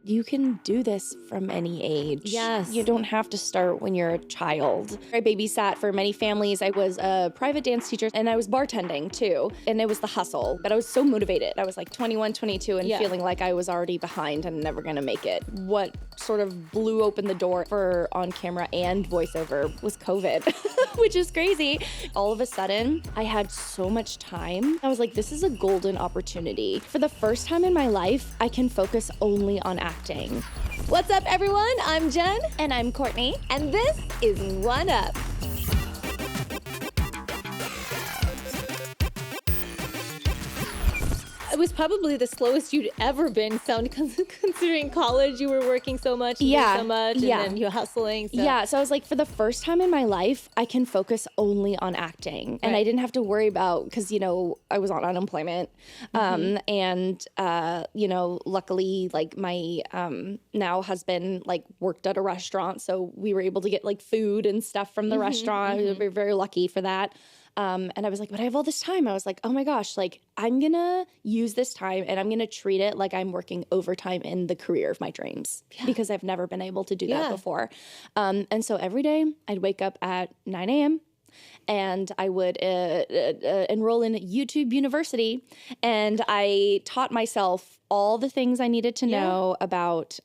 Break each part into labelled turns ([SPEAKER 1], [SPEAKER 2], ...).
[SPEAKER 1] you can do this from any age.
[SPEAKER 2] Yes.
[SPEAKER 1] You don't have to start when you're a child. I babysat for many families. I was a private dance teacher and I was bartending too. And it was the hustle, but I was so motivated. I was like 21, 22 and feeling like I was already behind and never gonna make it. What sort of blew open the door for on camera and voiceover was COVID, which is crazy. All of a sudden, I had so much time. I was like, this is a golden opportunity. For the first time in my life, I can focus only on acting.
[SPEAKER 2] What's up, everyone? I'm Jen.
[SPEAKER 1] And I'm Courtney.
[SPEAKER 2] And this is One Up. It was probably the slowest you'd ever been, considering college. You were working so much, doing so much, and then you're hustling. So.
[SPEAKER 1] Yeah, so I was like, for the first time in my life, I can focus only on acting. And I didn't have to worry about, because, you know, I was on unemployment. And, you know, luckily, like, my now husband, like, worked at a restaurant. So we were able to get, like, food and stuff from the restaurant. We were very lucky for that. And I was like, but I have all this time. I was like, oh my gosh, like I'm going to use this time and I'm going to treat it like I'm working overtime in the career of my dreams because I've never been able to do that before. And so every day I'd wake up at 9 a.m. and I would enroll in YouTube University, and I taught myself all the things I needed to know about,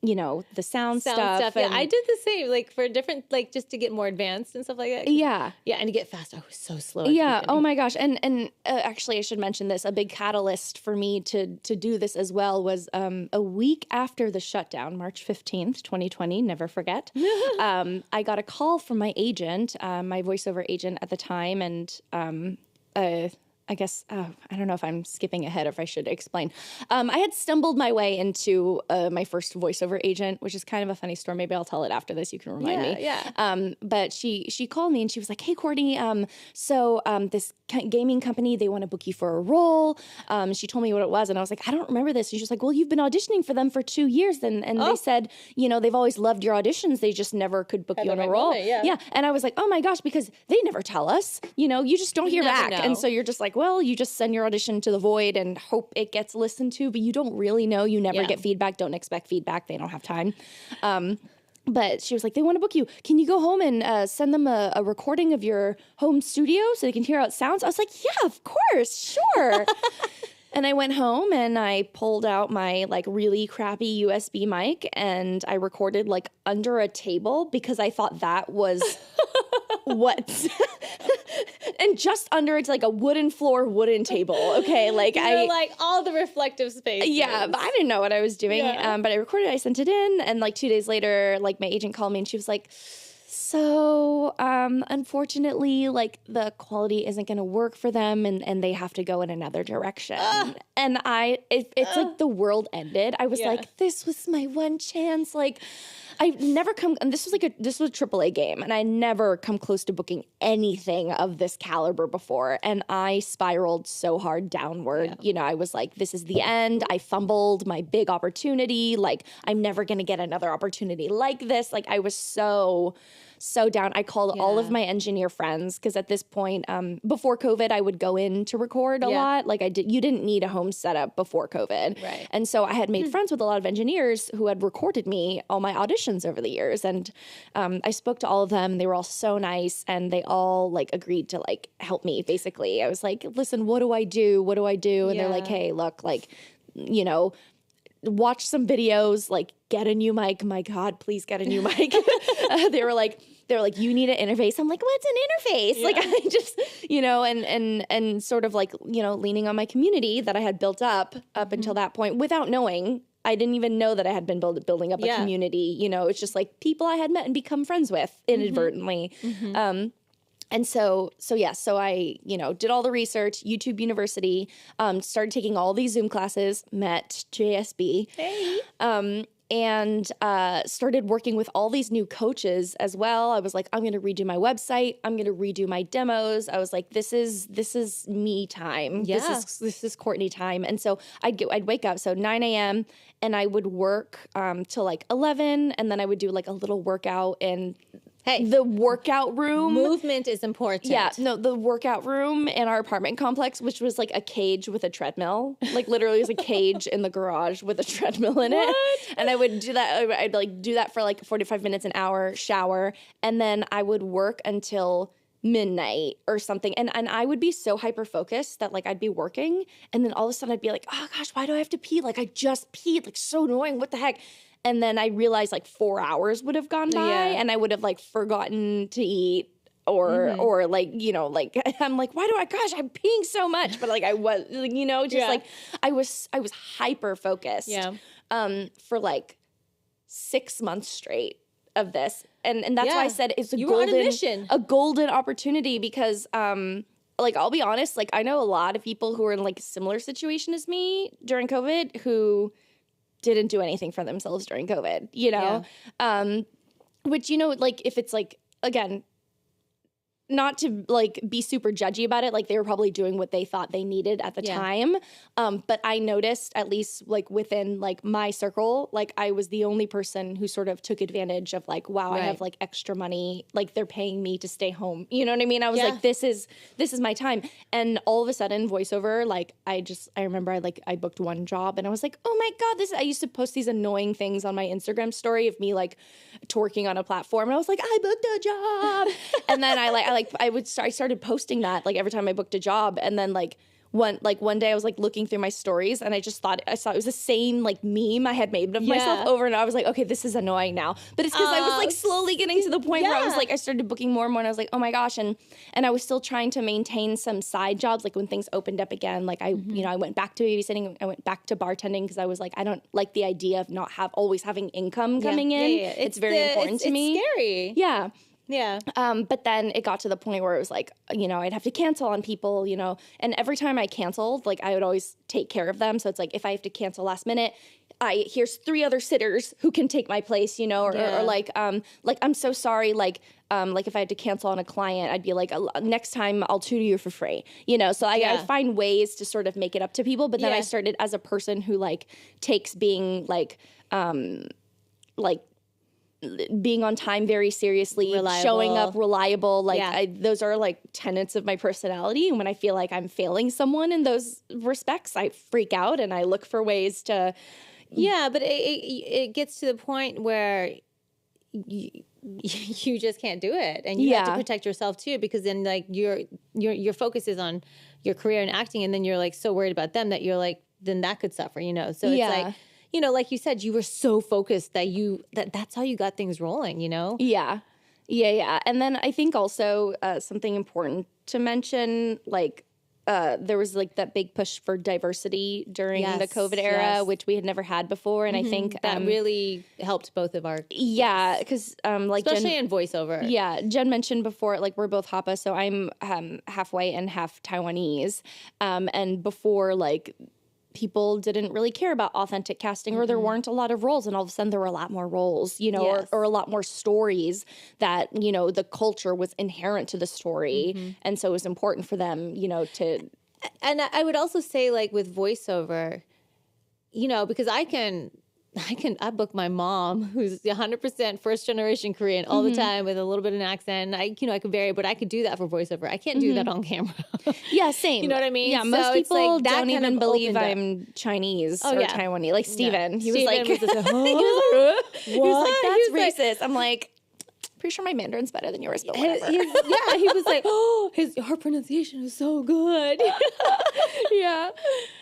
[SPEAKER 1] you know, the sound stuff.
[SPEAKER 2] Yeah, I did the same, like for different, like just to get more advanced and stuff like that.
[SPEAKER 1] Yeah.
[SPEAKER 2] Yeah, and to get fast. I was so slow.
[SPEAKER 1] Yeah. Oh my gosh. And actually, I should mention this. A big catalyst for me to do this as well was a week after the shutdown, March 15th, 2020. Never forget. I got a call from my agent, my voiceover agent at the time, and I guess, I don't know if I'm skipping ahead or if I should explain. I had stumbled my way into my first voiceover agent, which is kind of a funny story. Maybe I'll tell it after this. You can remind me.
[SPEAKER 2] Yeah.
[SPEAKER 1] But she called me and she was like, hey, Courtney, so this gaming company, they want to book you for a role. She told me what it was and I was like, I don't remember this. And she was like, well, you've been auditioning for them for 2 years. And they said, you know, they've always loved your auditions. They just never could book you on a role. Yeah. And I was like, oh my gosh, because they never tell us, you know, you just don't hear back. And so you're just like, well, you just send your audition to the void and hope it gets listened to, but you don't really know. You never get feedback. Don't expect feedback. They don't have time. But she was like, they want to book you. Can you go home and send them a recording of your home studio so they can hear how it sounds? I was like, yeah, of course, sure. And I went home and I pulled out my like really crappy USB mic and I recorded like under a table because I thought that was what. And just under it's like a wooden floor, wooden table. Okay, like
[SPEAKER 2] like all the reflective space.
[SPEAKER 1] Yeah, but I didn't know what I was doing.
[SPEAKER 2] Yeah.
[SPEAKER 1] But I recorded it, I sent it in, and like 2 days later, like my agent called me and she was like, so unfortunately, like the quality isn't going to work for them and they have to go in another direction. And it's like the world ended. I was like, this was my one chance. Like I've never come, and this was a AAA game and I never come close to booking anything of this caliber before. And I spiraled so hard downward. You know, I was like, this is the end. I fumbled my big opportunity. Like I'm never going to get another opportunity like this. Like I was so down. I called all of my engineer friends because at this point, before COVID, I would go in to record a lot. Like you didn't need a home setup before COVID.
[SPEAKER 2] Right.
[SPEAKER 1] And so I had made friends with a lot of engineers who had recorded me all my auditions over the years. And I spoke to all of them. They were all so nice and they all like agreed to like help me basically. I was like, listen, what do I do? What do I do? And they're like, hey, look, like, you know, watch some videos, like get a new mic. My God, please get a new mic. They were like, you need an interface. I'm like, what's an interface? Yeah. Like I just, you know, and sort of like, you know, leaning on my community that I had built up until that point without knowing. I didn't even know that I had been building up a community. You know, it's just like people I had met and become friends with inadvertently. And so I, you know, did all the research, YouTube University, started taking all these Zoom classes, met JSB, and started working with all these new coaches as well. I was like, I'm going to redo my website. I'm going to redo my demos. I was like, this is me time.
[SPEAKER 2] Yeah.
[SPEAKER 1] This is Courtney time. And so I'd wake up, so 9 a.m. and I would work till like 11, and then I would do like a little workout and
[SPEAKER 2] Hey,
[SPEAKER 1] the workout room.
[SPEAKER 2] movement is important.
[SPEAKER 1] Yeah, no, the workout room in our apartment complex, which was like a cage with a treadmill, like literally it was a cage in the garage with a treadmill in it. And I would do that. I'd like do that for like 45 minutes, an hour, shower, and then I would work until midnight or something. And I would be so hyper focused that like I'd be working, and then all of a sudden I'd be like, oh gosh, why do I have to pee? Like I just peed, like so annoying. What the heck? And then I realized like 4 hours would have gone by and I would have like forgotten to eat or like, you know, like I'm like, gosh, I'm peeing so much. But like I was, you know, just like I was hyper focused for like 6 months straight of this. And that's why I said it's a golden opportunity because like I'll be honest, like I know a lot of people who are in like a similar situation as me during COVID who didn't do anything for themselves during COVID, you know? Which, you know, like if it's like, again, not to like be super judgy about it, like they were probably doing what they thought they needed at the time. But I noticed at least like within like my circle, like I was the only person who sort of took advantage of like, wow, I have like extra money, like they're paying me to stay home. You know what I mean? I was like, this is my time. And all of a sudden voiceover, like I remember I booked one job and I was like, oh my God, I used to post these annoying things on my Instagram story of me like twerking on a platform. And I was like, I booked a job. And then I started posting that like every time I booked a job, and then like one day I was like looking through my stories and I saw it was the same like meme I had made of myself over and I was like, okay, this is annoying now. But it's because I was like slowly getting to the point where I was like, I started booking more and more and I was like, oh my gosh. And I was still trying to maintain some side jobs. Like when things opened up again, like I went back to babysitting, I went back to bartending because I was like, I don't like the idea of not always having income coming in. It's very important to me.
[SPEAKER 2] It's scary.
[SPEAKER 1] Yeah.
[SPEAKER 2] Yeah.
[SPEAKER 1] But then it got to the point where it was like, you know, I'd have to cancel on people, you know, and every time I canceled, like I would always take care of them. So it's like, if I have to cancel last minute, here's 3 other sitters who can take my place, you know, or like, I'm so sorry. Like if I had to cancel on a client, I'd be like, next time I'll tutor you for free, you know? So I find ways to sort of make it up to people. But then I started as a person who like takes being like being on time very seriously, showing up reliable. Like those are like tenets of my personality. And when I feel like I'm failing someone in those respects, I freak out and I look for ways to.
[SPEAKER 2] Yeah, but it gets to the point where you just can't do it, and you have to protect yourself too, because then like your focus is on your career and acting, and then you're like so worried about them that you're like, then that could suffer, you know. So it's like, you know, like you said, you were so focused that that's how you got things rolling, you know?
[SPEAKER 1] Yeah. And then I think also something important to mention, like there was like that big push for diversity during the COVID era, which we had never had before. And I think
[SPEAKER 2] that really helped both of our
[SPEAKER 1] because like
[SPEAKER 2] especially in voiceover.
[SPEAKER 1] Yeah, Jen mentioned before, like we're both Hapa, so I'm half white and half Taiwanese. And before, like people didn't really care about authentic casting, or there weren't a lot of roles, and all of a sudden there were a lot more roles, you know, or a lot more stories that, you know, the culture was inherent to the story. And so it was important for them, you know, to.
[SPEAKER 2] And I would also say, like with voiceover, you know, because I book my mom, who's 100% first generation Korean all the time with a little bit of an accent. I could vary, but I could do that for voiceover. I can't do that on camera.
[SPEAKER 1] Yeah, same.
[SPEAKER 2] You know what I mean?
[SPEAKER 1] Yeah,
[SPEAKER 2] so
[SPEAKER 1] most people
[SPEAKER 2] like
[SPEAKER 1] don't even believe I'm Chinese or Taiwanese. Like Steven,
[SPEAKER 2] no.
[SPEAKER 1] he was like,
[SPEAKER 2] that's
[SPEAKER 1] racist. I'm like, pretty sure my Mandarin's better than yours, but whatever.
[SPEAKER 2] He was like, oh, her pronunciation is so good.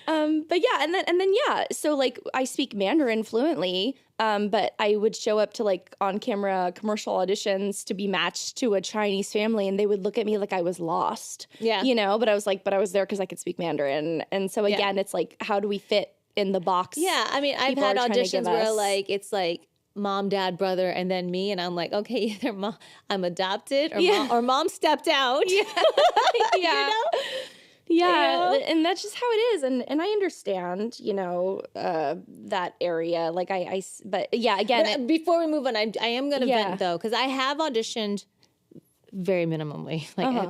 [SPEAKER 1] But yeah, and then so like I speak Mandarin fluently, but I would show up to like on camera commercial auditions to be matched to a Chinese family, and they would look at me like I was lost. Yeah, you know. But I was there because I could speak Mandarin, and so again, it's like, how do we fit in the box?
[SPEAKER 2] Yeah, I mean, I've had auditions where like it's like mom, dad, brother, and then me, and I'm like, okay, either I'm adopted or mom stepped out. You know?
[SPEAKER 1] Yeah, and that's just how it is, and I understand, you know, that area. Like but yeah, again.
[SPEAKER 2] But before we move on, I am going to vent though, because I have auditioned very minimally,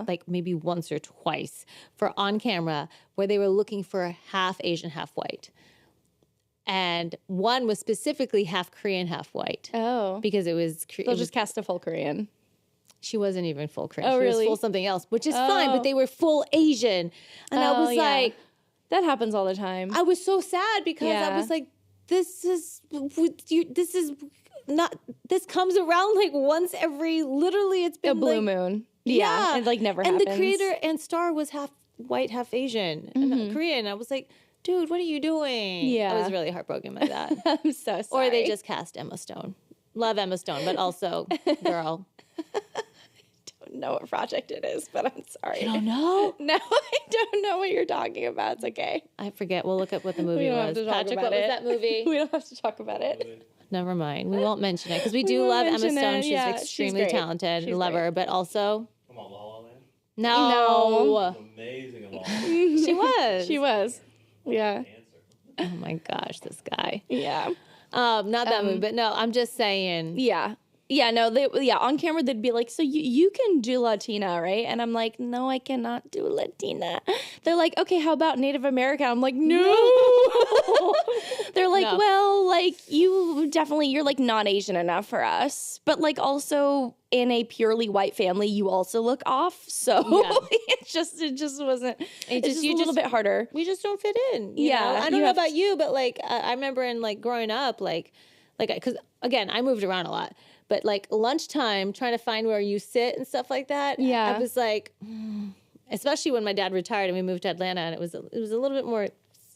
[SPEAKER 2] like maybe once or twice for on camera, where they were looking for half Asian, half white. And one was specifically half Korean, half white.
[SPEAKER 1] Oh.
[SPEAKER 2] Because it was...
[SPEAKER 1] They'll just cast a full Korean.
[SPEAKER 2] She wasn't even full Korean.
[SPEAKER 1] Oh,
[SPEAKER 2] she
[SPEAKER 1] really?
[SPEAKER 2] was full something else, which is fine, but they were full Asian. And I was like...
[SPEAKER 1] That happens all the time.
[SPEAKER 2] I was so sad because I was like, this comes around like once every, literally it's been
[SPEAKER 1] a blue moon. Yeah. It like never happens.
[SPEAKER 2] And the creator and star was half white, half Asian and Korean. I was like, dude, what are you doing?
[SPEAKER 1] Yeah.
[SPEAKER 2] I was really heartbroken by that.
[SPEAKER 1] I'm so sorry.
[SPEAKER 2] Or they just cast Emma Stone. Love Emma Stone, but also, girl.
[SPEAKER 1] I don't know what project it is, but I'm sorry.
[SPEAKER 2] You don't know?
[SPEAKER 1] No, I don't know what you're talking about. It's okay.
[SPEAKER 2] I forget. We'll look up what the movie was. Patrick, what was that movie?
[SPEAKER 1] We don't have to talk about it.
[SPEAKER 2] Never mind. We won't mention it because we do love Emma Stone. She's extremely talented.
[SPEAKER 1] She's
[SPEAKER 2] love
[SPEAKER 1] great.
[SPEAKER 2] her, but also...
[SPEAKER 3] Come on, La La Land.
[SPEAKER 2] No.
[SPEAKER 3] Amazing in La La Land.
[SPEAKER 2] She was.
[SPEAKER 1] She was. Yeah.
[SPEAKER 3] Answer.
[SPEAKER 2] Oh my gosh, this guy.
[SPEAKER 1] Yeah.
[SPEAKER 2] Not that movie, but no, I'm just saying.
[SPEAKER 1] Yeah. Yeah, no, on camera they'd be like, so you can do Latina, right? And I'm like, no, I cannot do Latina. They're like, okay, how about Native American? I'm like, no. They're like, well, like you're like not Asian enough for us. But like also in a purely white family, you also look off. So it just wasn't, it's just a little bit harder.
[SPEAKER 2] We just don't fit in. You
[SPEAKER 1] Yeah.
[SPEAKER 2] know? I don't know about you, but like, I remember in like growing up, like, cause again, I moved around a lot. But like lunchtime, trying to find where you sit and stuff like that.
[SPEAKER 1] Yeah.
[SPEAKER 2] I was like, especially when my dad retired and we moved to Atlanta, and it was a little bit more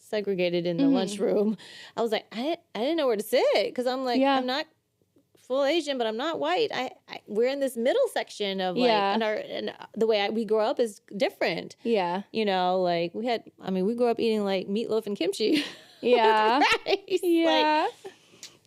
[SPEAKER 2] segregated in the lunchroom. I was like, I didn't know where to sit because I'm like, I'm not full Asian, but I'm not white. We're in this middle section of like, and the way we grow up is different.
[SPEAKER 1] Yeah.
[SPEAKER 2] You know, like we grew up eating like meatloaf and kimchi.
[SPEAKER 1] Yeah.
[SPEAKER 2] Rice.
[SPEAKER 1] Yeah.
[SPEAKER 2] Like,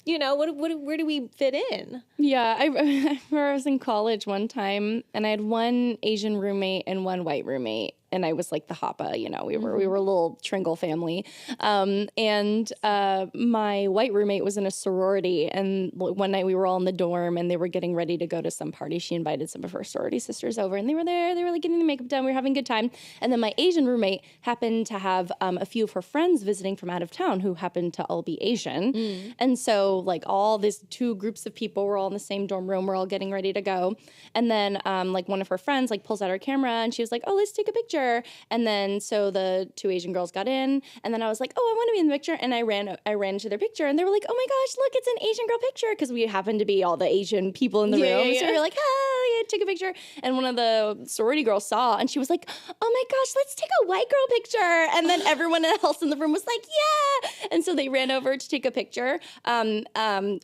[SPEAKER 2] you know, where do we fit in?
[SPEAKER 1] Yeah, I remember I was in college one time, and I had one Asian roommate and one white roommate, and I was like the hapa, you know, we were a little Tringle family, and my white roommate was in a sorority, and one night we were all in the dorm, and they were getting ready to go to some party. She invited some of her sorority sisters over, and they were there. They were like getting the makeup done. We were having a good time, and then my Asian roommate happened to have a few of her friends visiting from out of town who happened to all be Asian, and so like all these two groups of people were all in the same dorm room. We're all getting ready to go, and then like one of her friends like pulls out her camera, and she was like, "Oh, let's take a picture." And then so the two Asian girls got in, and then I was like, "Oh, I want to be in the picture." And I ran to their picture, and they were like, "Oh my gosh, look, it's an Asian girl picture," because we happened to be all the Asian people in the room. So we were like, "Oh, yeah, take a picture." And one of the sorority girls saw, and she was like, "Oh my gosh, let's take a white girl picture." And then everyone else in the room was like, "Yeah." And so they ran over to take a picture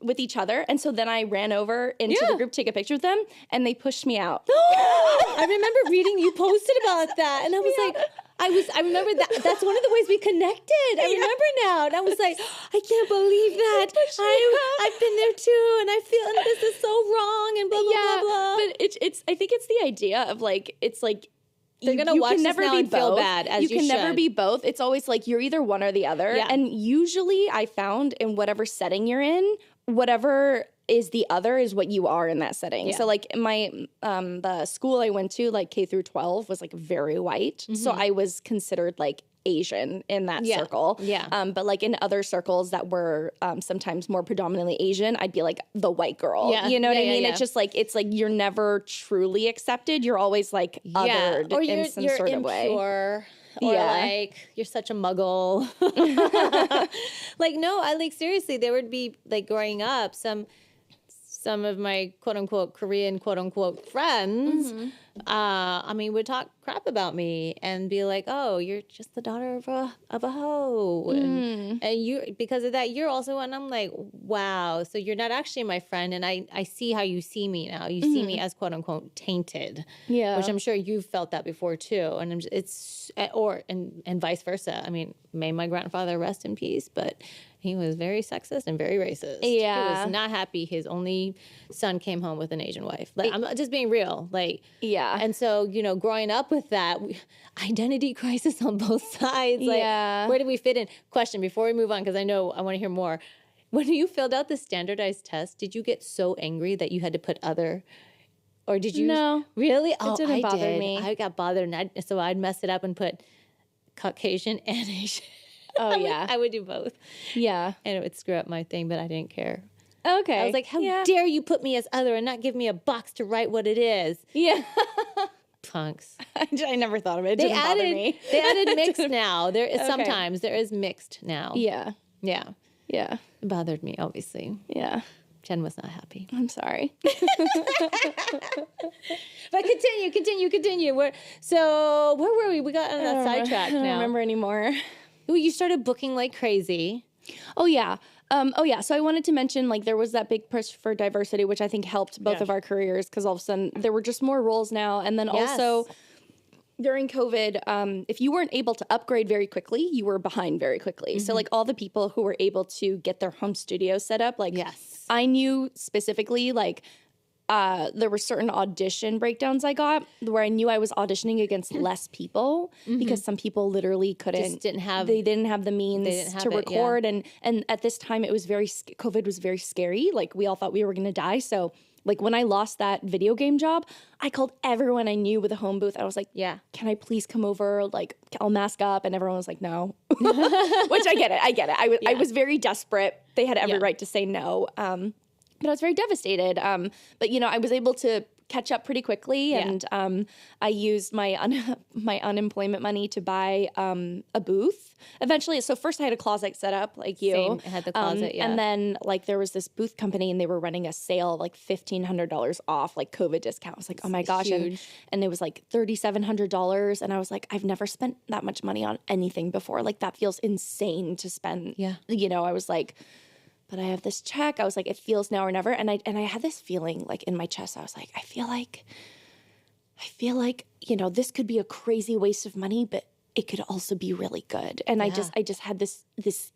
[SPEAKER 1] with each other. And so then I ran over into the group to take a picture with them, and they pushed me out.
[SPEAKER 2] I remember reading you posted about that, and I was like, I remember that's one of the ways we connected. I remember now, and I was like, I can't believe that. I've been there too, and I feel, and this is so wrong, and blah blah blah blah.
[SPEAKER 1] But it's I think it's the idea of like it's like.
[SPEAKER 2] They're going to watch this now and feel bad, as you
[SPEAKER 1] can
[SPEAKER 2] should.
[SPEAKER 1] never be both. It's always like you're either one or the other.
[SPEAKER 2] Yeah.
[SPEAKER 1] And usually I found in whatever setting you're in, whatever is the other is what you are in that setting.
[SPEAKER 2] Yeah.
[SPEAKER 1] So like my the school I went to, like K through 12, was like very white. So I was considered like Asian in that circle.
[SPEAKER 2] Yeah.
[SPEAKER 1] But like in other circles that were sometimes more predominantly Asian, I'd be like the white girl.
[SPEAKER 2] Yeah.
[SPEAKER 1] You know what I mean?
[SPEAKER 2] Yeah.
[SPEAKER 1] It's just like, it's like you're never truly accepted. You're always like othered
[SPEAKER 2] or
[SPEAKER 1] in some sort of way.
[SPEAKER 2] Or like you're such a muggle. Like, no, I like seriously, there would be like growing up, some of my quote unquote Korean quote unquote friends, would talk crap about me and be like, "Oh, you're just the daughter of a hoe," and you, because of that, you're also. And I'm like, "Wow, so you're not actually my friend." And I see how you see me now. You see me as quote unquote tainted, which I'm sure you've felt that before too. And and vice versa. I mean, may my grandfather rest in peace, but he was very sexist and very racist.
[SPEAKER 1] Yeah.
[SPEAKER 2] He was not happy his only son came home with an Asian wife. Like, I'm just being real. Like,
[SPEAKER 1] yeah.
[SPEAKER 2] And so, you know, growing up with that, identity crisis on both sides. Like, where do we fit in? Question before we move on, because I know I want to hear more. When you filled out the standardized test, did you get so angry that you had to put other? Or did you?
[SPEAKER 1] No.
[SPEAKER 2] Really?
[SPEAKER 1] It didn't bother me.
[SPEAKER 2] I got bothered, and so I'd mess it up and put Caucasian and Asian.
[SPEAKER 1] Oh, yeah.
[SPEAKER 2] I would do both.
[SPEAKER 1] Yeah.
[SPEAKER 2] And it would screw up my thing, but I didn't care.
[SPEAKER 1] Okay.
[SPEAKER 2] I was like, how dare you put me as other and not give me a box to write what it is?
[SPEAKER 1] Yeah.
[SPEAKER 2] Punks.
[SPEAKER 1] I never thought of it. It didn't bother me.
[SPEAKER 2] They added mixed now. There is sometimes there is mixed now.
[SPEAKER 1] Yeah.
[SPEAKER 2] Yeah.
[SPEAKER 1] Yeah.
[SPEAKER 2] It bothered me, obviously.
[SPEAKER 1] Yeah.
[SPEAKER 2] Jen was not happy.
[SPEAKER 1] I'm sorry.
[SPEAKER 2] But continue. Where were we? We got on that sidetrack now.
[SPEAKER 1] I don't remember anymore.
[SPEAKER 2] Well, you started booking like crazy.
[SPEAKER 1] Oh, yeah. So I wanted to mention, like, there was that big push for diversity, which I think helped both of our careers because all of a sudden there were just more roles now. And then also during COVID, if you weren't able to upgrade very quickly, you were behind very quickly. So, like, all the people who were able to get their home studio set up, like, I knew specifically, like, there were certain audition breakdowns I got where I knew I was auditioning against less people because some people literally didn't have the means to record. And at this time it was COVID was very scary. Like we all thought we were going to die. So like when I lost that video game job, I called everyone I knew with a home booth. I was like, can I please come over? Like I'll mask up. And everyone was like, no, which I get it. I was very desperate. They had every right to say no. But I was very devastated. But, you know, I was able to catch up pretty quickly. And I used my unemployment money to buy a booth eventually. So first I had a closet set up like you.
[SPEAKER 2] Same. I had the closet,
[SPEAKER 1] And then like there was this booth company and they were running a sale of like $1,500 off, like COVID discount. I was like, oh my gosh. And it was like $3,700. And I was like, I've never spent that much money on anything before. Like that feels insane to spend. Yeah. You know, I was like, but I have this check. I was like, it feels now or never. And I had this feeling like in my chest. I was like, I feel like, you know, this could be a crazy waste of money, but it could also be really good. And I just had this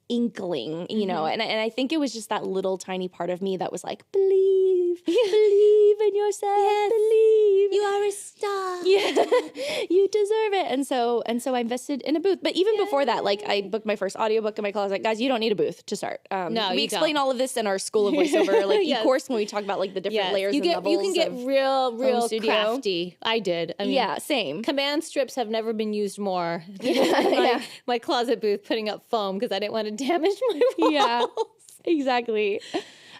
[SPEAKER 1] inkling, you know, and I think it was just that little tiny part of me that was like, believe in yourself, believe.
[SPEAKER 2] You are a star.
[SPEAKER 1] Yeah, you deserve it. And so I invested in a booth. But even before that, like I booked my first audiobook in my closet. Guys, you don't need a booth to start.
[SPEAKER 2] No,
[SPEAKER 1] we explain all of this in our School of Voiceover, like e-course when we talk about like the different layers and levels.
[SPEAKER 2] You can get real
[SPEAKER 1] studio.
[SPEAKER 2] crafty. I did. I mean,
[SPEAKER 1] same.
[SPEAKER 2] Command strips have never been used more. My closet booth putting up foam because I didn't want to damage my walls.
[SPEAKER 1] Yeah, exactly.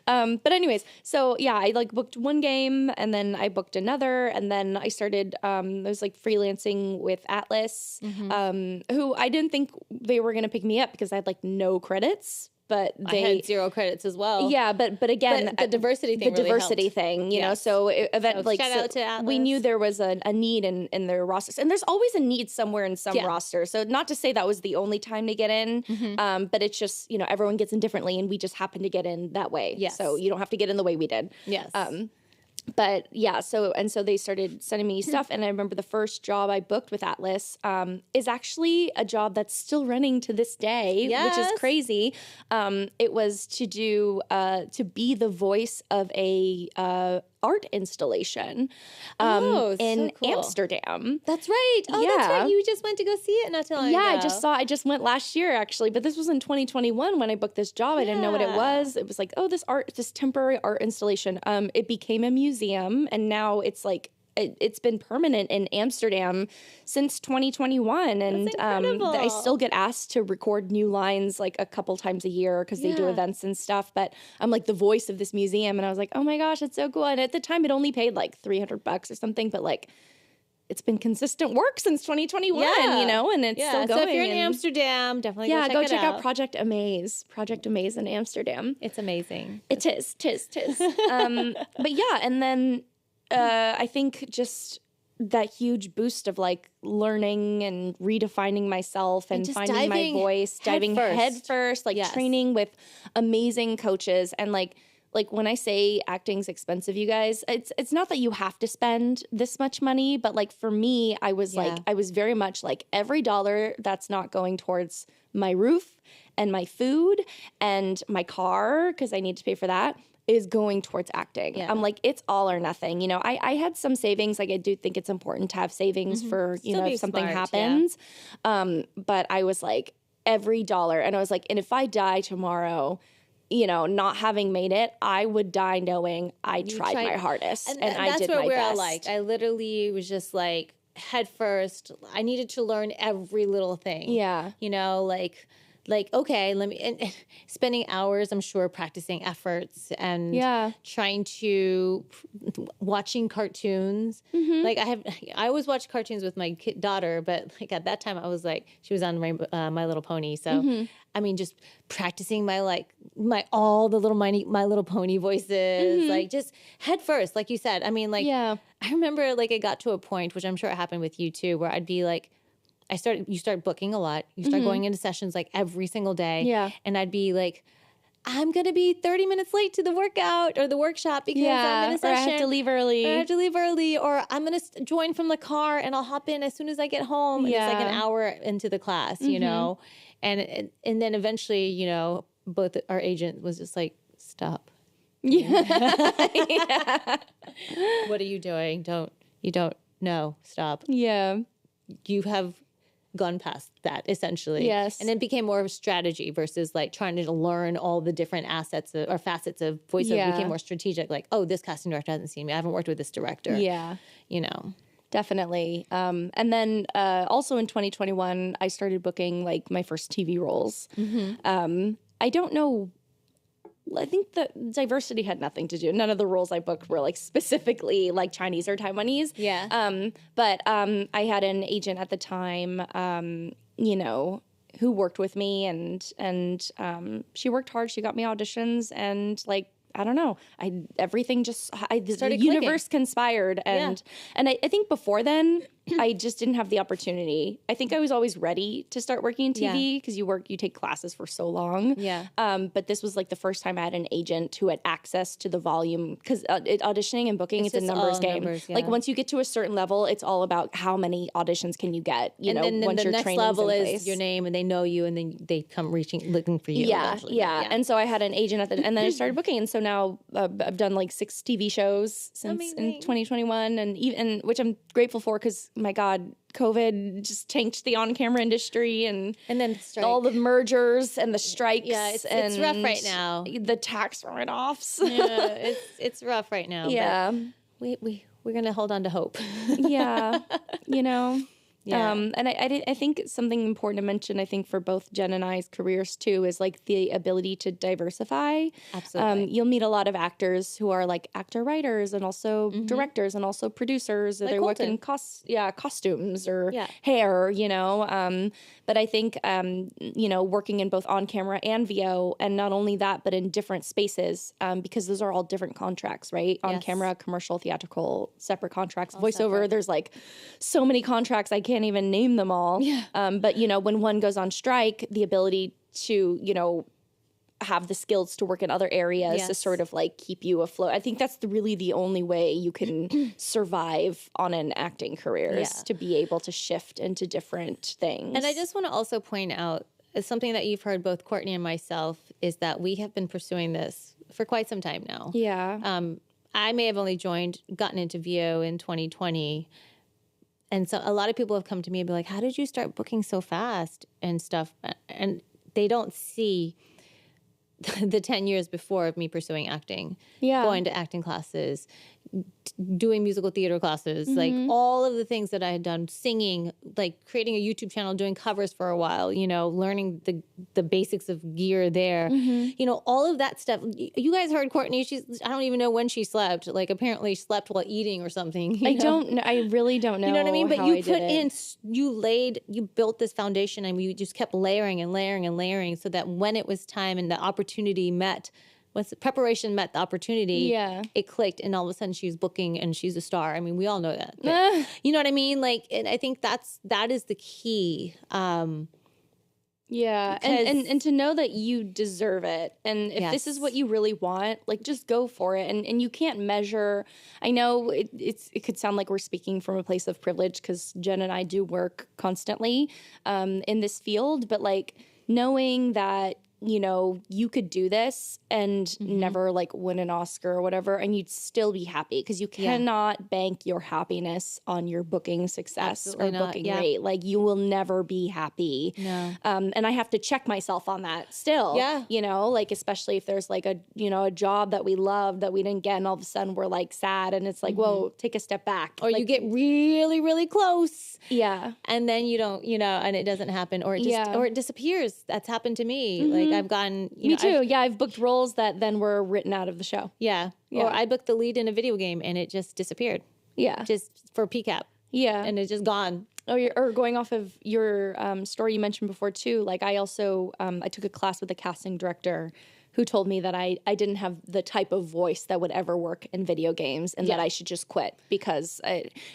[SPEAKER 1] But anyways, so yeah, I like booked one game and then I booked another and then I started, I was like freelancing with Atlas, who I didn't think they were going to pick me up because I had like no credits. But
[SPEAKER 2] I had 0 credits as well.
[SPEAKER 1] Yeah, but again,
[SPEAKER 2] the diversity thing,
[SPEAKER 1] you know. So
[SPEAKER 2] shout out to Atlas.
[SPEAKER 1] We knew there was a need in their rosters, and there's always a need somewhere in some roster. So not to say that was the only time to get in, but it's just, you know, everyone gets in differently, and we just happened to get in that way.
[SPEAKER 2] Yes.
[SPEAKER 1] So you don't have to get in the way we did.
[SPEAKER 2] Yes.
[SPEAKER 1] But yeah, so they started sending me stuff, and I remember the first job I booked with Atlas is actually a job that's still running to this day, which is crazy. It was to be the voice of a art installation in Amsterdam.
[SPEAKER 2] That's right. Oh, that's right. You just went to go see it not too long ago.
[SPEAKER 1] I just went last year actually, but this was in 2021 when I booked this job. I didn't know what it was. It was like, oh, this temporary art installation. It became a museum, and now it's like it's been permanent in Amsterdam since 2021. And I still get asked to record new lines like a couple times a year because they do events and stuff. But I'm like the voice of this museum. And I was like, oh my gosh, it's so cool. And at the time it only paid like $300 or something. But like it's been consistent work since 2021, you know, and it's still going.
[SPEAKER 2] So if you're in Amsterdam, definitely go check
[SPEAKER 1] out Project Amaze in Amsterdam.
[SPEAKER 2] It's amazing.
[SPEAKER 1] It is. But yeah, and then I think just that huge boost of like learning and redefining myself and finding my voice, diving head first, like training with amazing coaches. And like when I say acting's expensive, you guys, it's not that you have to spend this much money, but like for me, I was like, I was very much like every dollar that's not going towards my roof and my food and my car, because I need to pay for that, is going towards acting. I'm like, it's all or nothing. You know, I had some savings. Like I do think it's important to have savings for, you know, if something happens. But I was like, every dollar. And I was like, and if I die tomorrow, you know, not having made it, I would die knowing I tried my hardest and I did my best. That's where we're
[SPEAKER 2] like, I literally was just like head first. I needed to learn every little thing. Yeah. You know, like like, okay, let me, and spending hours, I'm sure, practicing efforts and trying to, watching cartoons. Like I always watch cartoons with my daughter, but like at that time I was like, she was on My Little Pony. So, I mean, just practicing all the little My Little Pony voices, like just head first, like you said. I mean, like, I remember like it got to a point, which I'm sure it happened with you too, where I'd be like, you start booking a lot. You start going into sessions like every single day.
[SPEAKER 1] Yeah.
[SPEAKER 2] And I'd be like, I'm going to be 30 minutes late to the workout or the workshop because I'm in a session.
[SPEAKER 1] Or I have to leave early.
[SPEAKER 2] Or I'm going to join from the car and I'll hop in as soon as I get home. And it's like an hour into the class, you know? And then eventually, you know, both our agent was just like, stop.
[SPEAKER 1] Yeah.
[SPEAKER 2] What are you doing? You don't know. Stop.
[SPEAKER 1] Yeah.
[SPEAKER 2] You have gone past that essentially.
[SPEAKER 1] Yes.
[SPEAKER 2] And it became more of a strategy versus like trying to learn all the different or facets of voiceover. It became more strategic. Like, oh, this casting director hasn't seen me. I haven't worked with this director.
[SPEAKER 1] Yeah.
[SPEAKER 2] You know.
[SPEAKER 1] Definitely. And then also in 2021, I started booking like my first TV roles. I don't know. I think the diversity had nothing to do. None of the roles I booked were like specifically like Chinese or Taiwanese.
[SPEAKER 2] Yeah.
[SPEAKER 1] But I had an agent at the time, you know, who worked with me and she worked hard. She got me auditions and like, I don't know. Everything just the universe conspired and I think before then I just didn't have the opportunity. I think I was always ready to start working in TV because you take classes for so long.
[SPEAKER 2] Yeah.
[SPEAKER 1] But this was like the first time I had an agent who had access to the volume because auditioning and booking it's a numbers game. Like once you get to a certain level, it's all about how many auditions can you get. You know,
[SPEAKER 2] then
[SPEAKER 1] once
[SPEAKER 2] the
[SPEAKER 1] your
[SPEAKER 2] next
[SPEAKER 1] training's
[SPEAKER 2] level
[SPEAKER 1] in
[SPEAKER 2] is
[SPEAKER 1] place.
[SPEAKER 2] your name and they know you and then they come looking for you.
[SPEAKER 1] Yeah. And so I had an agent and then I started booking, and so now I've done like 6 TV shows since in 2021, and even which I'm grateful for because my God, COVID just tanked the on-camera industry and
[SPEAKER 2] then
[SPEAKER 1] all the mergers and the strikes.
[SPEAKER 2] Yeah, it's rough right now.
[SPEAKER 1] The tax write-offs.
[SPEAKER 2] Yeah, it's rough right now.
[SPEAKER 1] Yeah,
[SPEAKER 2] but we're gonna hold on to hope.
[SPEAKER 1] Yeah, you know.
[SPEAKER 2] Yeah.
[SPEAKER 1] And I think something important to mention, I think for both Jen and I's careers too, is like the ability to diversify.
[SPEAKER 2] Absolutely.
[SPEAKER 1] You'll meet a lot of actors who are like actor writers and also directors and also producers. Or
[SPEAKER 2] like
[SPEAKER 1] they work in costumes or hair, you know. But I think, you know, working in both on camera and VO, and not only that, but in different spaces, because those are all different contracts, right? On camera, commercial, theatrical, separate contracts. Voiceover, there's like so many contracts, I can't even name them all.
[SPEAKER 2] Yeah.
[SPEAKER 1] But, you know, when one goes on strike, the ability to, you know, have the skills to work in other areas to sort of like keep you afloat. I think that's really the only way you can survive on an acting career is to be able to shift into different things.
[SPEAKER 2] And I just want to also point out something that you've heard both Courtney and myself is that we have been pursuing this for quite some time now.
[SPEAKER 1] Yeah.
[SPEAKER 2] I may have only gotten into VO in 2020. And so a lot of people have come to me and be like, how did you start booking so fast and stuff? And they don't see the 10 years before of me pursuing acting, going to acting classes, doing musical theater classes, like all of the things that I had done, singing, like creating a YouTube channel, doing covers for a while, you know, learning the basics of gear there, you know, all of that stuff. You guys heard Courtney, I don't even know when she slept, like apparently slept while eating or something.
[SPEAKER 1] I really don't know.
[SPEAKER 2] You know what I mean? But you built this foundation and you just kept layering and layering and layering so that when it was time and the opportunity met, once the preparation met the opportunity, it clicked, and all of a sudden she was booking and she's a star. I mean, we all know that. But, you know what I mean? Like, and I think that is the key.
[SPEAKER 1] And to know that you deserve it. And if this is what you really want, like just go for it. And you can't measure. I know it could sound like we're speaking from a place of privilege because Jen and I do work constantly in this field, but like knowing that, you know, you could do this and never like win an Oscar or whatever, and you'd still be happy, because you cannot bank your happiness on your booking success or booking rate. Like, you will never be happy.
[SPEAKER 2] No.
[SPEAKER 1] And I have to check myself on that still.
[SPEAKER 2] Yeah.
[SPEAKER 1] You know, like, especially if there's like a, you know, a job that we love that we didn't get, and all of a sudden we're like sad, and it's like, whoa, take a step back.
[SPEAKER 2] Or
[SPEAKER 1] like,
[SPEAKER 2] you get really, really close.
[SPEAKER 1] Yeah.
[SPEAKER 2] And then you don't, you know, and it doesn't happen, or it just, or it disappears. That's happened to me. Like, I've gotten,
[SPEAKER 1] Me too. I've booked roles that then were written out of the show.
[SPEAKER 2] Yeah. Or I booked the lead in a video game and it just disappeared.
[SPEAKER 1] Yeah.
[SPEAKER 2] Just for PCAP.
[SPEAKER 1] Yeah.
[SPEAKER 2] And it's just gone.
[SPEAKER 1] Or going off of your story you mentioned before too, like, I also, I took a class with a casting director who told me that I didn't have the type of voice that would ever work in video games, and that I should just quit, because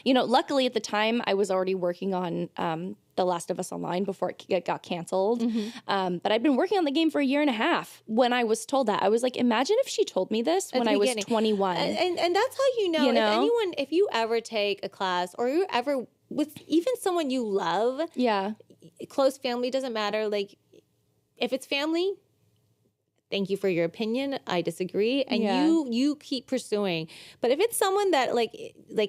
[SPEAKER 1] you know, luckily at the time I was already working on The Last of Us Online before it got canceled. But I'd been working on the game for a year and a half when I was told that. I was like, imagine if she told me this when I was 21.
[SPEAKER 2] And that's how you know, if you ever take a class, or you ever with even someone you love, close family, doesn't matter. Like, if it's family, thank you for your opinion, I disagree, and you keep pursuing. But if it's someone that like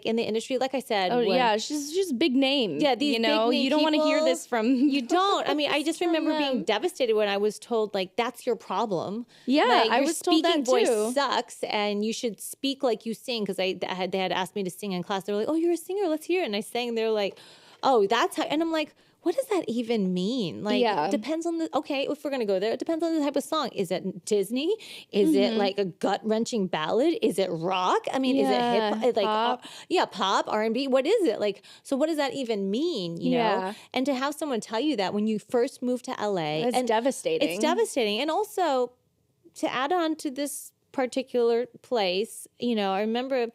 [SPEAKER 2] in the industry, like I said,
[SPEAKER 1] she's just big name. Yeah,
[SPEAKER 2] these
[SPEAKER 1] you know,
[SPEAKER 2] big name
[SPEAKER 1] you don't want to hear this from.
[SPEAKER 2] You don't. I mean, I just remember being devastated when I was told, like, that's your problem.
[SPEAKER 1] Yeah,
[SPEAKER 2] like,
[SPEAKER 1] I was told that too.
[SPEAKER 2] Your speaking voice sucks, and you should speak like you sing. Because they had asked me to sing in class. They were like, "Oh, you're a singer. Let's hear it." And I sang. They're like, "Oh, that's how." And I'm like, what does that even mean? Like, it depends on if we're going to go there, it depends on the type of song. Is it Disney? Is it like a gut-wrenching ballad? Is it rock? I mean, is it hip? Like, pop? Pop, R&B. What is it? Like, so what does that even mean, you know? And to have someone tell you that when you first moved to LA.
[SPEAKER 1] It's devastating.
[SPEAKER 2] It's devastating. And also, to add on to this particular place, you know, I remember,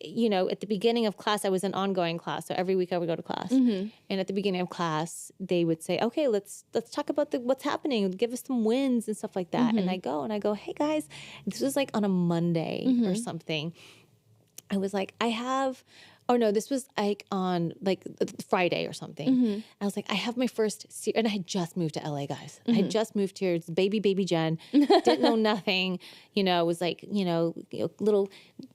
[SPEAKER 2] you know, at the beginning of class, I was in ongoing class. So every week I would go to class. And at the beginning of class, they would say, okay, let's talk about what's happening. Give us some wins and stuff like that. And I go, hey guys, this was like on a Monday or something. I was like, this was like on like Friday or something. I was like, I have my first series, and I had just moved to LA, guys. I had just moved here. It's baby Jen. Didn't know nothing. You know, was like, little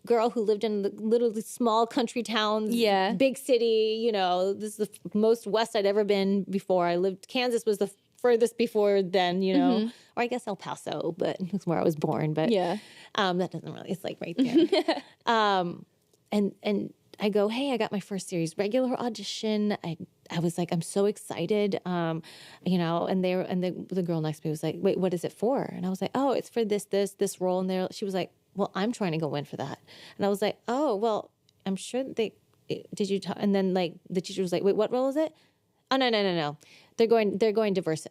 [SPEAKER 2] girl who lived in the little small country towns, big city. You know, this is the most west I'd ever been before. Kansas was the furthest before then, you know, or I guess El Paso, but it's where I was born. But that doesn't really, it's like right there. And I go, hey, I got my first series regular audition. I was like, I'm so excited, you know. And the girl next to me was like, wait, what is it for? And I was like, oh, it's for this role. And she was like, well, I'm trying to go in for that. And I was like, oh, well, I'm sure did you? And then like the teacher was like, wait, what role is it? Oh, no. They're going diverse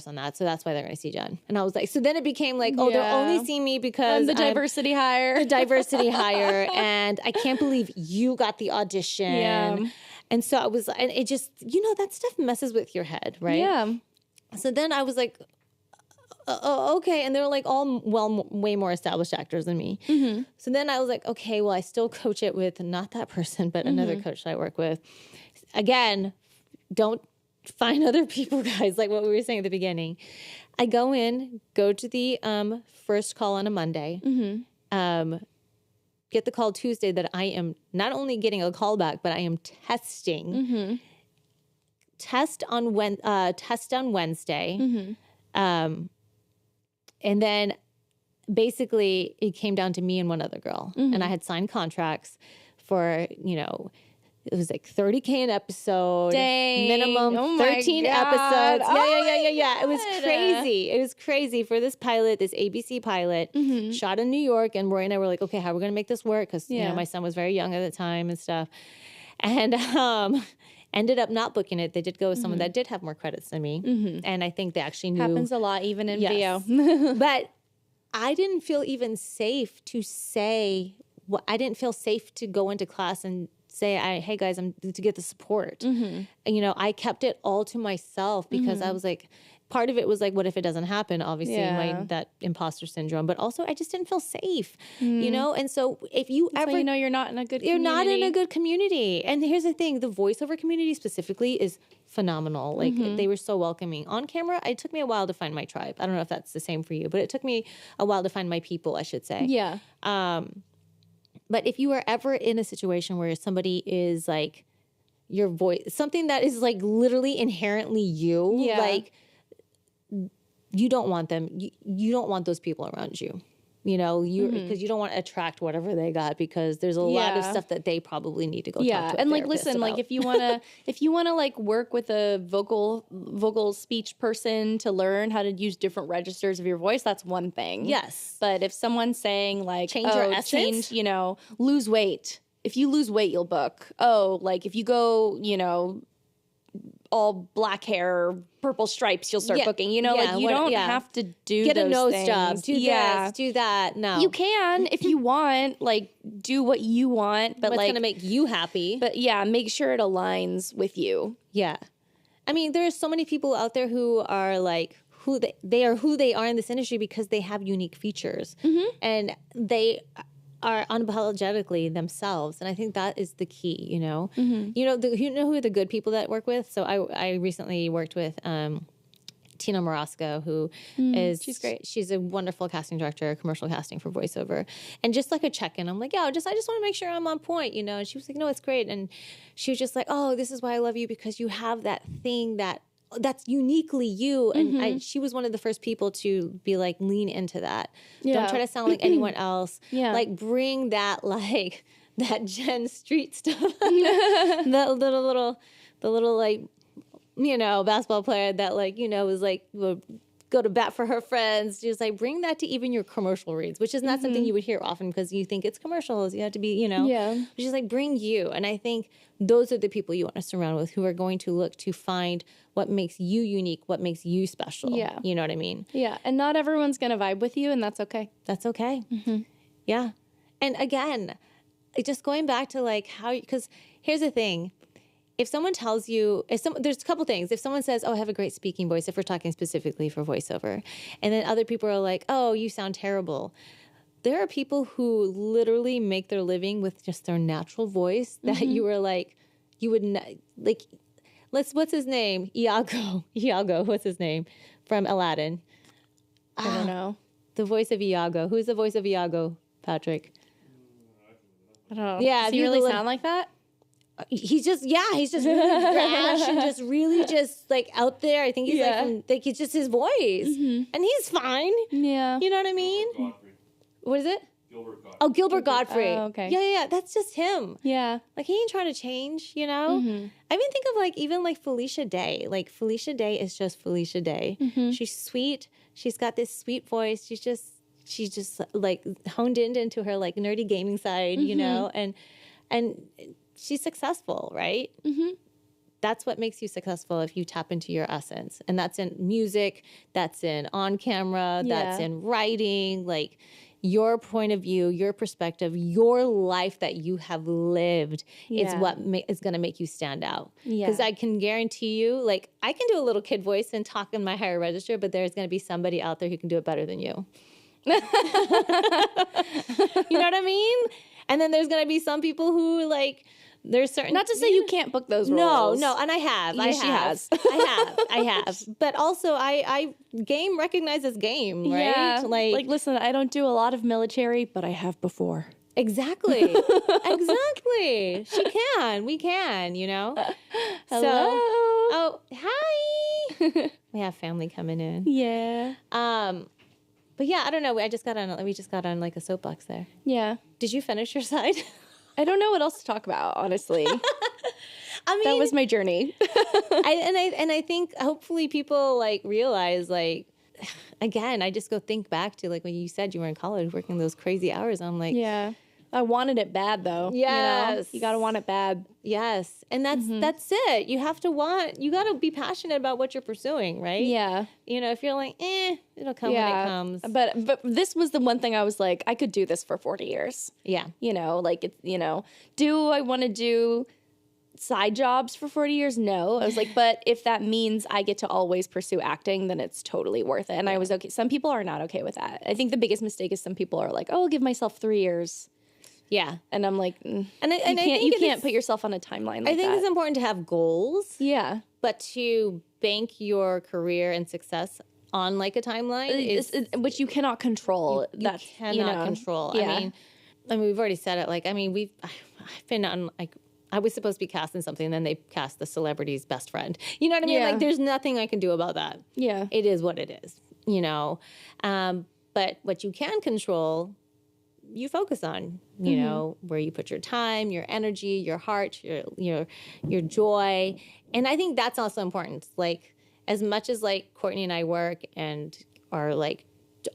[SPEAKER 2] on that. So that's why they're going to see Jen. And I was like, so then it became like, oh, they're only seeing me because
[SPEAKER 1] I'm the diversity hire.
[SPEAKER 2] And I can't believe you got the audition. Yeah. And so and it just, you know, that stuff messes with your head, right?
[SPEAKER 1] Yeah.
[SPEAKER 2] So then I was like, okay. And they were like way more established actors than me. So then I was like, okay, well, I still coach it with not that person, but another coach that I work with. Again, don't find other people, guys, like what we were saying at the beginning. I go to the first call on a Monday, get the call Tuesday that I am not only getting a call back, but I am testing. Test on Wednesday. And then basically it came down to me and one other girl. And I had signed contracts for, you know, it was like $30K an episode, minimum 13 episodes. Yeah. It was crazy. It was crazy for this pilot, this ABC pilot, shot in New York. And Roy and I were like, okay, how are we going to make this work? Because you know, my son was very young at the time and stuff. And ended up not booking it. They did go with someone that did have more credits than me. And I think they actually knew.
[SPEAKER 1] Happens a lot, even in VO.
[SPEAKER 2] But I didn't feel even safe to say, I didn't feel safe to go into class and say, hey guys, I'm to get the support. You know, I kept it all to myself because I was like, part of it was like, what if it doesn't happen? Obviously,
[SPEAKER 1] Yeah.
[SPEAKER 2] that imposter syndrome, but also I just didn't feel safe, you know? And so if you
[SPEAKER 1] That's
[SPEAKER 2] ever,
[SPEAKER 1] why you know you're not in a good
[SPEAKER 2] you're not in a
[SPEAKER 1] community.
[SPEAKER 2] good community. And here's the thing, the voiceover community specifically is phenomenal. Like they were so welcoming. On camera, it took me a while to find my tribe. I don't know if that's the same for you, but it took me a while to find my people, I should say.
[SPEAKER 1] Yeah.
[SPEAKER 2] But if you are ever in a situation where somebody is like your voice, something that is like literally inherently you,
[SPEAKER 1] Yeah.
[SPEAKER 2] like you don't want them. You don't want those people around you. You know, because you don't want to attract whatever they got, because there's a lot of
[SPEAKER 1] Yeah.
[SPEAKER 2] stuff that they probably need to go
[SPEAKER 1] Yeah,
[SPEAKER 2] talk to a
[SPEAKER 1] and like
[SPEAKER 2] therapist
[SPEAKER 1] listen, like
[SPEAKER 2] about.
[SPEAKER 1] if you wanna like work with a vocal speech person to learn how to use different registers of your voice, that's one thing.
[SPEAKER 2] Yes.
[SPEAKER 1] But if someone's saying like,
[SPEAKER 2] Change your essence?
[SPEAKER 1] change, you know, lose weight. If you lose weight, you'll book. Oh, like if you go, you know, all black hair, purple stripes, you'll start
[SPEAKER 2] Yeah.
[SPEAKER 1] booking. You know,
[SPEAKER 2] Yeah,
[SPEAKER 1] like you
[SPEAKER 2] what-
[SPEAKER 1] don't
[SPEAKER 2] yeah.
[SPEAKER 1] have to do
[SPEAKER 2] Get a
[SPEAKER 1] those
[SPEAKER 2] nose
[SPEAKER 1] things.
[SPEAKER 2] job. Do this. Do that. No.
[SPEAKER 1] You can if you want, like do what you want, but
[SPEAKER 2] What's
[SPEAKER 1] like
[SPEAKER 2] going to make you happy?
[SPEAKER 1] but yeah, make sure it aligns with you.
[SPEAKER 2] Yeah. I mean, there's so many people out there who are like, who they are in this industry because they have unique features. And they are unapologetically themselves. And I think that is the key, you know? You know, you know who are the good people that work with? So I recently worked with Tina Morosco, who is
[SPEAKER 1] she's great.
[SPEAKER 2] She's a wonderful casting director, commercial casting for voiceover. And just like a check-in, I'm like, I just want to make sure I'm on point, you know? And she was like, no, it's great. And she was just like, oh, this is why I love you, because you have that thing that's uniquely you. And she was one of the first people to be like, lean into that.
[SPEAKER 1] Yeah.
[SPEAKER 2] Don't try to sound like anyone else.
[SPEAKER 1] Yeah.
[SPEAKER 2] Like bring that, like that Gen Street stuff. The little like, you know, basketball player that like, you know, was like, would go to bat for her friends. Just like bring that to even your commercial reads, which is not something you would hear often because you think it's commercials. You have to be, you know, which is like bring you. And I think those are the people you want to surround with, who are going to look to find what makes you unique, what makes you special.
[SPEAKER 1] Yeah.
[SPEAKER 2] You know what I mean?
[SPEAKER 1] Yeah, and not everyone's gonna vibe with you, and that's okay.
[SPEAKER 2] That's okay. Yeah. And again, just going back to like how, because here's the thing. If someone tells you, there's a couple things. If someone says, oh, I have a great speaking voice, if we're talking specifically for voiceover, and then other people are like, oh, you sound terrible. There are people who literally make their living with just their natural voice that you were like, you would like, what's his name? Iago, what's his name? From Aladdin.
[SPEAKER 1] I don't know.
[SPEAKER 2] The voice of Iago. Who's the voice of Iago, Patrick?
[SPEAKER 1] I don't know.
[SPEAKER 2] Yeah,
[SPEAKER 1] Does
[SPEAKER 2] if
[SPEAKER 1] he
[SPEAKER 2] you
[SPEAKER 1] really
[SPEAKER 2] look-
[SPEAKER 1] sound like that?
[SPEAKER 2] He's just really brash and just really just like out there. I think he's like it's just his voice, and he's fine.
[SPEAKER 1] Yeah.
[SPEAKER 2] You know what I mean?
[SPEAKER 3] Godfrey.
[SPEAKER 2] What is it?
[SPEAKER 3] Gilbert Godfrey.
[SPEAKER 2] Oh, Gilbert Godfrey.
[SPEAKER 1] Oh, okay.
[SPEAKER 2] Yeah. That's just him.
[SPEAKER 1] Yeah.
[SPEAKER 2] Like he ain't trying to change. You know. I even think of like even like Felicia Day. Like Felicia Day is just Felicia Day. She's sweet. She's got this sweet voice. She's just like honed into her like nerdy gaming side. You know, and she's successful, right? That's what makes you successful, if you tap into your essence. And that's in music, that's in on camera, that's
[SPEAKER 1] Yeah.
[SPEAKER 2] in writing, like your point of view, your perspective, your life that you have lived is
[SPEAKER 1] Yeah.
[SPEAKER 2] what is going to make you stand out.
[SPEAKER 1] Yeah.
[SPEAKER 2] Because I can guarantee you, like I can do a little kid voice and talk in my higher register, but there's going to be somebody out there who can do it better than you. You know what I mean? And then there's going to be some people who like, there's certain,
[SPEAKER 1] Not to say you can't book those roles.
[SPEAKER 2] no, and I have.
[SPEAKER 1] Yes, she has.
[SPEAKER 2] I have. But also, I game recognizes game, right?
[SPEAKER 1] Yeah. Like, listen, I don't do a lot of military, but I have before.
[SPEAKER 2] Exactly. Exactly. We can, you know?
[SPEAKER 1] Hello.
[SPEAKER 2] So, hi. We have family coming in.
[SPEAKER 1] Yeah.
[SPEAKER 2] But yeah, I don't know. We just got on like a soapbox there.
[SPEAKER 1] Yeah.
[SPEAKER 2] Did you finish your side?
[SPEAKER 1] I don't know what else to talk about, honestly.
[SPEAKER 2] I mean,
[SPEAKER 1] That was my journey.
[SPEAKER 2] I think hopefully people like realize like, again, I just go think back to like when you said you were in college working those crazy hours. I'm like,
[SPEAKER 1] Yeah. I wanted it bad though.
[SPEAKER 2] Yes.
[SPEAKER 1] You gotta want it bad.
[SPEAKER 2] yes. And that's it. You got to be passionate about what you're pursuing, right?
[SPEAKER 1] Yeah.
[SPEAKER 2] You know, if you're like, it'll come when it comes.
[SPEAKER 1] But this was the one thing I was like, I could do this for 40 years.
[SPEAKER 2] Yeah.
[SPEAKER 1] You know, like it's, you know, do I want to do side jobs for 40 years? No. I was like, but if that means I get to always pursue acting, then it's totally worth it. And I was okay. Some people are not okay with that. I think the biggest mistake is some people are like, oh, I'll give myself 3 years.
[SPEAKER 2] Yeah.
[SPEAKER 1] And I'm like,
[SPEAKER 2] I think
[SPEAKER 1] you can't put yourself on a timeline like that.
[SPEAKER 2] I think it's important to have goals.
[SPEAKER 1] Yeah.
[SPEAKER 2] But to bank your career and success on like a timeline is
[SPEAKER 1] which you cannot control.
[SPEAKER 2] you cannot control.
[SPEAKER 1] Yeah.
[SPEAKER 2] I mean, we've already said it. Like, I mean, I've been on like, I was supposed to be cast in something, and then they cast the celebrity's best friend. You know what I mean?
[SPEAKER 1] Yeah.
[SPEAKER 2] Like, there's nothing I can do about that.
[SPEAKER 1] Yeah.
[SPEAKER 2] It is what it is, you know? But what you can control, you focus on, you know, where you put your time, your energy, your heart, your joy. And I think that's also important. Like, as much as like Courtney and I work and are like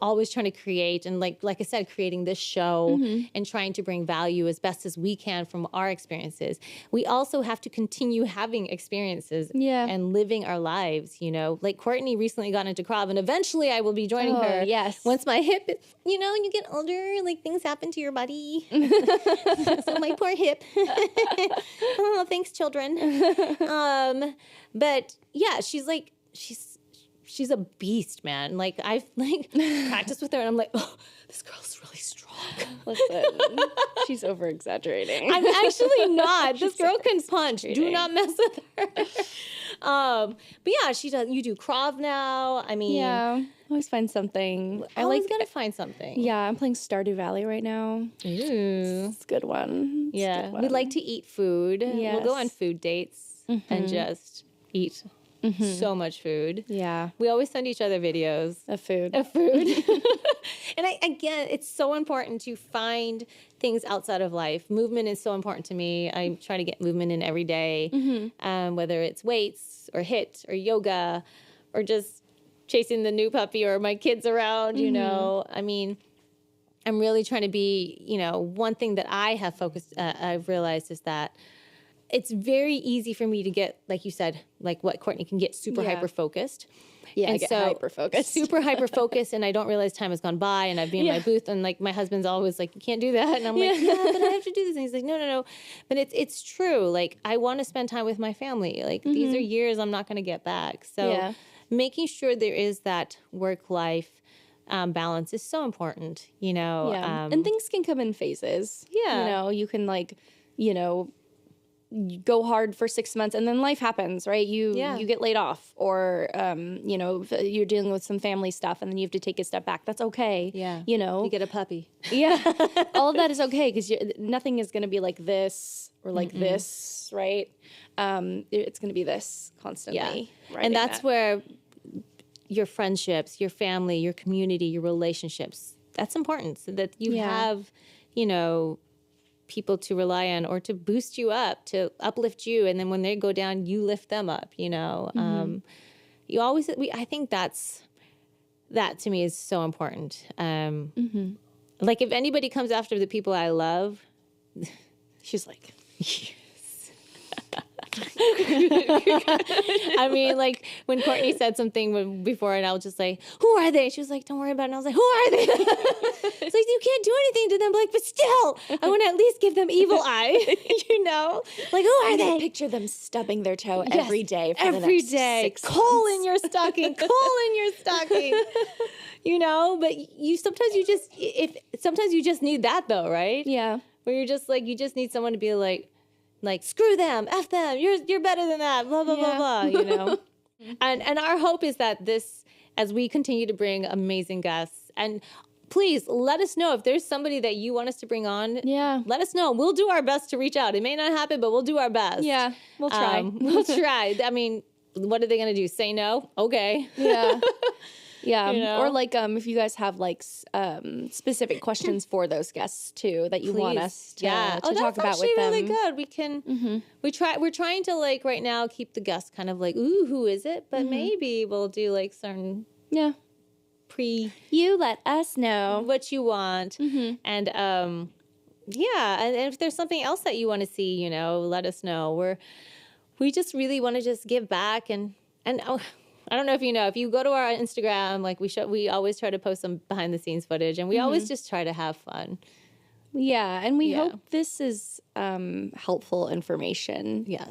[SPEAKER 2] always trying to create, and like I said, creating this show and trying to bring value as best as we can from our experiences, we also have to continue having experiences and living our lives, you know. Like Courtney recently got into Krav, and eventually I will be joining her.
[SPEAKER 1] Yes.
[SPEAKER 2] Once my hip, you know, and you get older, like things happen to your body. So my poor hip. Oh, thanks, children. But yeah, she's a beast, man. Like I've like practiced with her, and I'm like, oh, this girl's really strong.
[SPEAKER 1] Listen, she's over exaggerating.
[SPEAKER 2] I'm actually not. This girl can punch. Do not mess with her. But yeah, she does. You do Krav now. I mean,
[SPEAKER 1] yeah, always find something.
[SPEAKER 2] I always gotta find something.
[SPEAKER 1] Yeah, I'm playing Stardew Valley right now.
[SPEAKER 2] Ooh.
[SPEAKER 1] It's a good one.
[SPEAKER 2] Yeah, we like to eat food.
[SPEAKER 1] Yes.
[SPEAKER 2] We'll go on food dates and just eat so much food.
[SPEAKER 1] Yeah,
[SPEAKER 2] We always send each other videos
[SPEAKER 1] of food.
[SPEAKER 2] of food. And again, it's so important to find things outside of life. Movement is so important to me. I try to get movement in every day, whether it's weights or HIIT or yoga or just chasing the new puppy or my kids around, you know. I mean, I'm really trying to be, you know, one thing that I have focused, I've realized is that it's very easy for me to get, like you said, like what Courtney can get super hyper focused.
[SPEAKER 1] Yeah,
[SPEAKER 2] and
[SPEAKER 1] I get hyper focused.
[SPEAKER 2] Super hyper focused, and I don't realize time has gone by, and I've been in my booth, and like my husband's always like, you can't do that, and I'm like, yeah, but I have to do this, and he's like, no, but it's true. Like I want to spend time with my family. Like these are years I'm not going to get back. So making sure there is that work life balance is so important. You know,
[SPEAKER 1] and things can come in phases.
[SPEAKER 2] Yeah.
[SPEAKER 1] You know, you can like, you know, you go hard for 6 months and then life happens, right? You get laid off, or you know, you're dealing with some family stuff and then you have to take a step back. That's okay.
[SPEAKER 2] Yeah.
[SPEAKER 1] You know,
[SPEAKER 2] you get a puppy.
[SPEAKER 1] Yeah. All of that is okay, because nothing is going to be like this or like this, right? It's going to be this constantly.
[SPEAKER 2] Yeah. And that's where your friendships, your family, your community, your relationships, that's important, so that you have, you know, people to rely on or to boost you up, to uplift you, and then when they go down, you lift them up, you know. You always, I think that to me is so important. Like if anybody comes after the people I love,
[SPEAKER 1] she's like,
[SPEAKER 2] I mean, like when Courtney said something before, and I was just like, "Who are they?" She was like, "Don't worry about it." And I was like, "Who are they?" It's like, you can't do anything to them, but like, but still, I want to at least give them evil eye, you know? Like, who are they?
[SPEAKER 1] Picture them stubbing their toe every day for
[SPEAKER 2] every
[SPEAKER 1] the next
[SPEAKER 2] day.
[SPEAKER 1] 6
[SPEAKER 2] Coal
[SPEAKER 1] months.
[SPEAKER 2] in your stocking, coal in your stocking. You know, but sometimes you just need that though, right?
[SPEAKER 1] Yeah.
[SPEAKER 2] Where you're just like, you just need someone to be like screw them, F them, you're better than that, blah blah blah blah, you know. And our hope is that this, as we continue to bring amazing guests, and please let us know if there's somebody that you want us to bring on.
[SPEAKER 1] Yeah.
[SPEAKER 2] Let us know. We'll do our best to reach out. It may not happen, but we'll do our best.
[SPEAKER 1] Yeah, we'll try.
[SPEAKER 2] We'll try. I mean, what are they going to do? Say no? Okay.
[SPEAKER 1] Yeah. Yeah.
[SPEAKER 2] You know?
[SPEAKER 1] Or like if you guys have like specific questions for those guests too that you want us to talk about with them.
[SPEAKER 2] That's really good. We can we're trying to like right now keep the guests kind of like, ooh, who is it? But maybe we'll do like certain
[SPEAKER 1] you let us know
[SPEAKER 2] what you want. And and if there's something else that you want to see, you know, let us know. We just really want to just give back, and I don't know if you know, if you go to our Instagram, like we always try to post some behind the scenes footage, and we always just try to have fun.
[SPEAKER 1] Yeah, and we hope this is helpful information.
[SPEAKER 2] Yes.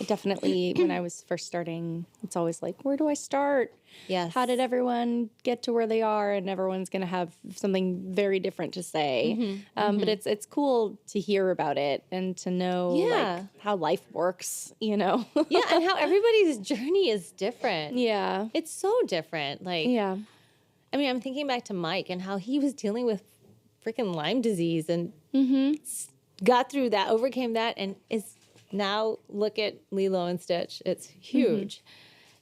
[SPEAKER 1] Definitely when I was first starting, it's always like, where do I start?
[SPEAKER 2] Yes.
[SPEAKER 1] How did everyone get to where they are? And everyone's going to have something very different to say. But it's cool to hear about it and to know like how life works, you know?
[SPEAKER 2] Yeah, and how everybody's journey is different.
[SPEAKER 1] Yeah.
[SPEAKER 2] It's so different. Like,
[SPEAKER 1] Yeah.
[SPEAKER 2] I mean, I'm thinking back to Mike and how he was dealing with freaking Lyme disease and got through that, overcame that, and is now look at Lilo and Stitch. It's huge.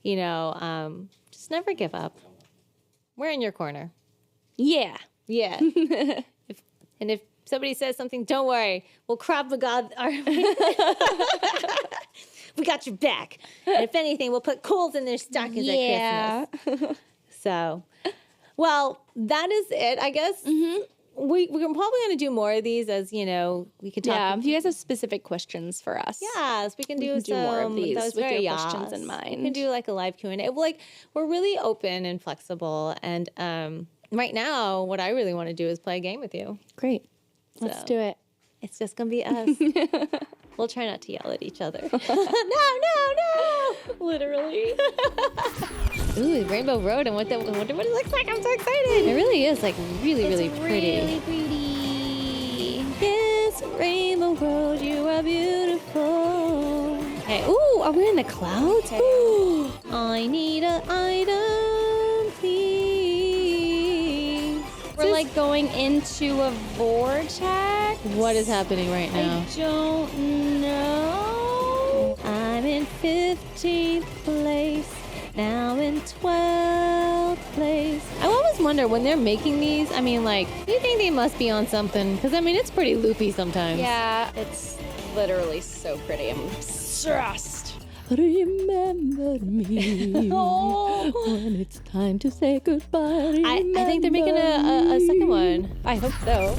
[SPEAKER 2] You know, just never give up. We're in your corner.
[SPEAKER 1] Yeah.
[SPEAKER 2] Yeah. if somebody says something, don't worry. We'll Krav Maga. We got your back. And if anything, we'll put coals in their stockings at Christmas. So, well, that is it, I guess. We're probably going to do more of these as, you know, we could talk.
[SPEAKER 1] Yeah, if you guys have specific questions for us.
[SPEAKER 2] Yes, we can do some
[SPEAKER 1] more of these
[SPEAKER 2] that was
[SPEAKER 1] with
[SPEAKER 2] very
[SPEAKER 1] your questions in mind.
[SPEAKER 2] We can do like a live Q&A. Like, we're really open and flexible. And right now, what I really want to do is play a game with you.
[SPEAKER 1] Great. Let's do it.
[SPEAKER 2] It's just going to be us. We'll try not to yell at each other. No.
[SPEAKER 1] Literally.
[SPEAKER 2] Ooh, Rainbow Road and what it looks like. I'm so excited. It really is like really pretty.
[SPEAKER 1] Really pretty.
[SPEAKER 2] Yes, Rainbow Road, you are beautiful. Okay. Ooh, are we in the clouds?
[SPEAKER 1] Okay.
[SPEAKER 2] Ooh. I need an item, please.
[SPEAKER 1] We're like going into a vortex.
[SPEAKER 2] What is happening right now?
[SPEAKER 1] I don't know.
[SPEAKER 2] I'm in 15th place. Now in 12th place. I always wonder when they're making these, I mean, like, you think they must be on something? Because, I mean, it's pretty loopy sometimes.
[SPEAKER 1] Yeah, it's literally so pretty. I'm obsessed. Remember me when it's time to say goodbye.
[SPEAKER 2] I think they're making a second one.
[SPEAKER 1] I hope so.